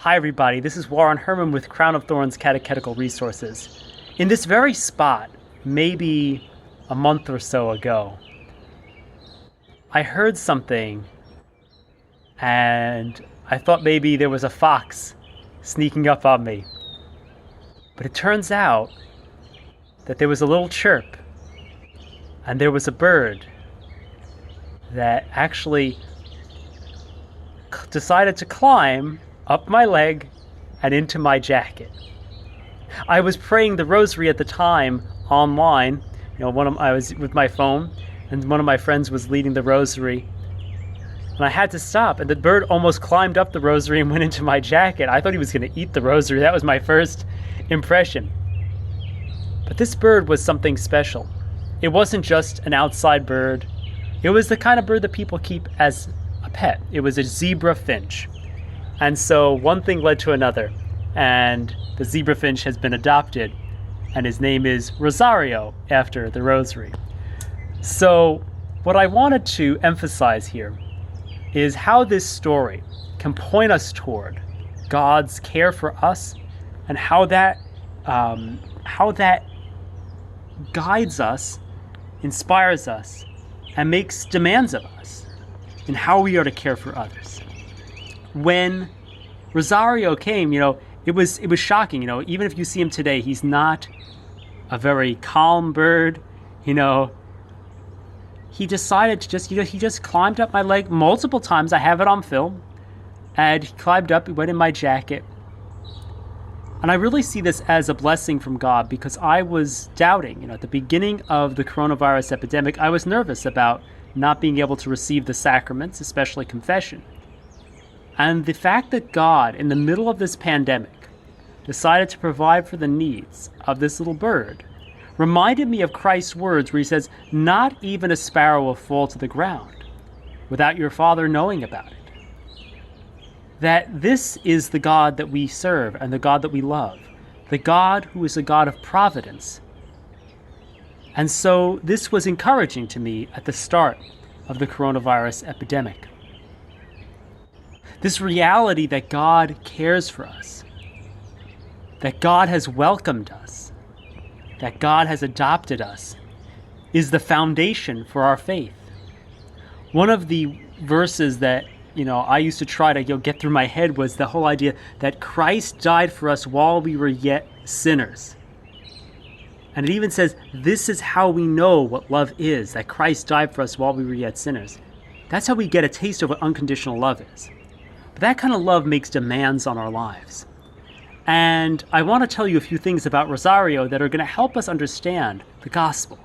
Hi everybody, this is Warren Herman with Crown of Thorns Catechetical Resources. In this very spot, maybe a month or so ago, I heard something and I thought maybe there was a fox sneaking up on me. But it turns out that there was a little chirp and there was a bird that actually decided to climb up my leg and into my jacket. I was praying the rosary at the time online. I was with my phone, and one of my friends was leading the rosary, and I had to stop. And the bird almost climbed up the rosary and went into my jacket. I thought he was going to eat the rosary. That was my first impression. But this bird was something special. It wasn't just an outside bird. It was the kind of bird that people keep as a pet. It was a zebra finch. And so one thing led to another, and the zebra finch has been adopted, and his name is Rosario, after the rosary. So what I wanted to emphasize here is how this story can point us toward God's care for us, and how that guides us, inspires us, and makes demands of us in how we are to care for others. When Rosario came, it was shocking. Even if you see him today, he's not a very calm bird. He decided to he just climbed up my leg multiple times. I have it on film. And he climbed up, he went in my jacket. And I really see this as a blessing from God, because I was doubting. At the beginning of the coronavirus epidemic, I was nervous about not being able to receive the sacraments, especially confession. And the fact that God, in the middle of this pandemic, decided to provide for the needs of this little bird reminded me of Christ's words where he says, "Not even a sparrow will fall to the ground without your Father knowing about it." That this is the God that we serve and the God that we love, the God who is a God of providence. And so this was encouraging to me at the start of the coronavirus epidemic. This reality that God cares for us, that God has welcomed us, that God has adopted us, is the foundation for our faith. One of the verses that I used to try to get through my head was the whole idea that Christ died for us while we were yet sinners. And it even says, this is how we know what love is, that Christ died for us while we were yet sinners. That's how we get a taste of what unconditional love is. But that kind of love makes demands on our lives. And I want to tell you a few things about Rosario that are going to help us understand the gospel.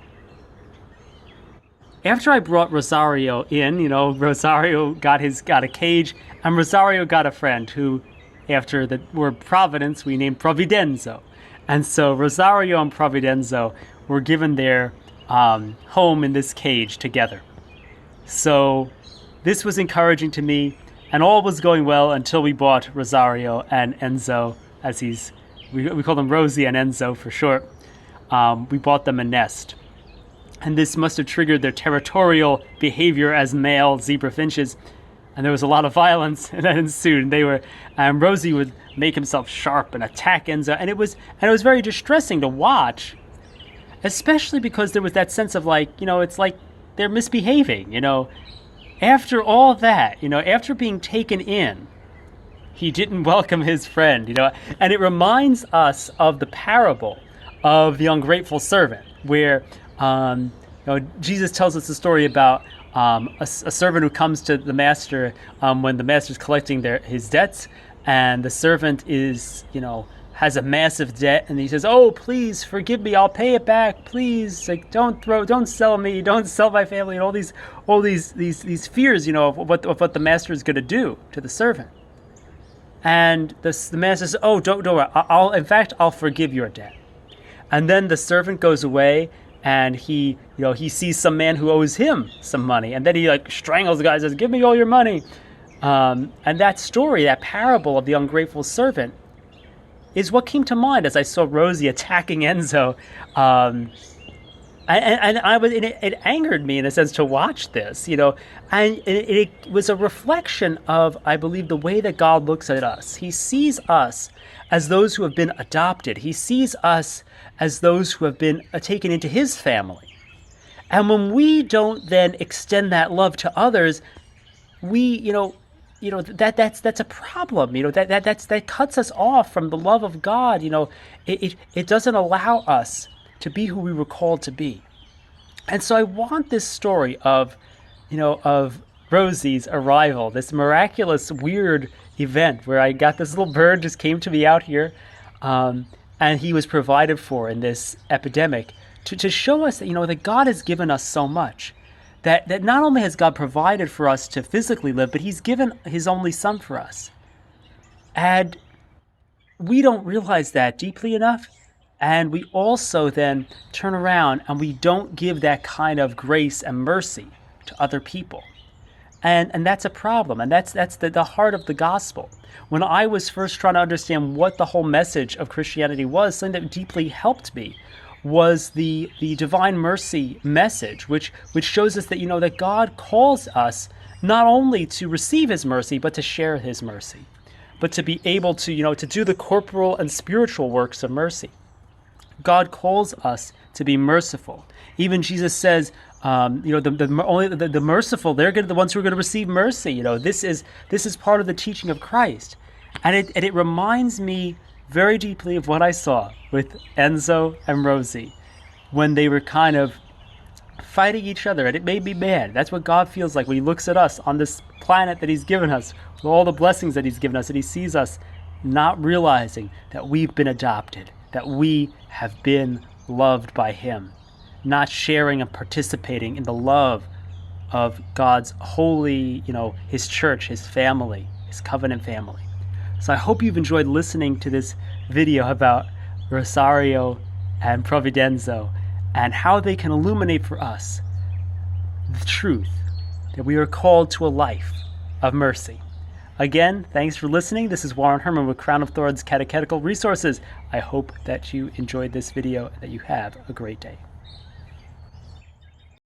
After I brought Rosario in, Rosario got a cage, and Rosario got a friend who, after the word Providence, we named Providenzo. And so Rosario and Providenzo were given their home in this cage together. So this was encouraging to me, and all was going well until we bought Rosario and Enzo, as we call them Rosie and Enzo for short. We bought them a nest. And this must have triggered their territorial behavior as male zebra finches. And there was a lot of violence that ensued. And Rosie would make himself sharp and attack Enzo. And it was very distressing to watch, especially because there was that sense of it's like they're misbehaving, After all that, after being taken in, he didn't welcome his friend, And it reminds us of the parable of the ungrateful servant, where Jesus tells us the story about a servant who comes to the master when the master's collecting his debts, and the servant has a massive debt, and he says, "Oh, please forgive me, I'll pay it back, please. Don't sell me, don't sell my family," and all these fears, of what the master is going to do to the servant. And the master says, "Oh, don't worry. I'll forgive your debt." And then the servant goes away, and he sees some man who owes him some money, and then he strangles the guy and says, "Give me all your money." And that story, that parable of the ungrateful servant, is what came to mind as I saw Rosie attacking Enzo. And it angered me in a sense to watch this, and it was a reflection of, I believe, the way that God looks at us. He sees us as those who have been adopted. He sees us as those who have been taken into his family. And when we don't then extend that love to others, we, that's a problem. That cuts us off from the love of God. It doesn't allow us to be who we were called to be. And so I want this story of Rosie's arrival, this miraculous, weird event where I got this little bird just came to me out here, and he was provided for in this epidemic to show us that, that God has given us so much, that not only has God provided for us to physically live, but he's given his only son for us. And we don't realize that deeply enough. And we also then turn around and we don't give that kind of grace and mercy to other people. And that's a problem. And that's the heart of the gospel. When I was first trying to understand what the whole message of Christianity was, something that deeply helped me was the divine mercy message, which shows us that, that God calls us not only to receive his mercy, but to share his mercy, but to be able to, to do the corporal and spiritual works of mercy. God calls us to be merciful. Even Jesus says, the merciful, they're the ones who are going to receive mercy. This is part of the teaching of Christ, and it reminds me very deeply of what I saw with Enzo and Rosie when they were kind of fighting each other, and it made me mad. That's what God feels like when he looks at us on this planet that he's given us, with all the blessings that he's given us, and he sees us not realizing that we've been adopted, that we have been loved by him, not sharing and participating in the love of God's holy, his church, his family, his covenant family. So I hope you've enjoyed listening to this video about Rosario and Providenzo and how they can illuminate for us the truth that we are called to a life of mercy. Again, thanks for listening. This is Warren Herman with Crown of Thorns Catechetical Resources. I hope that you enjoyed this video and that you have a great day.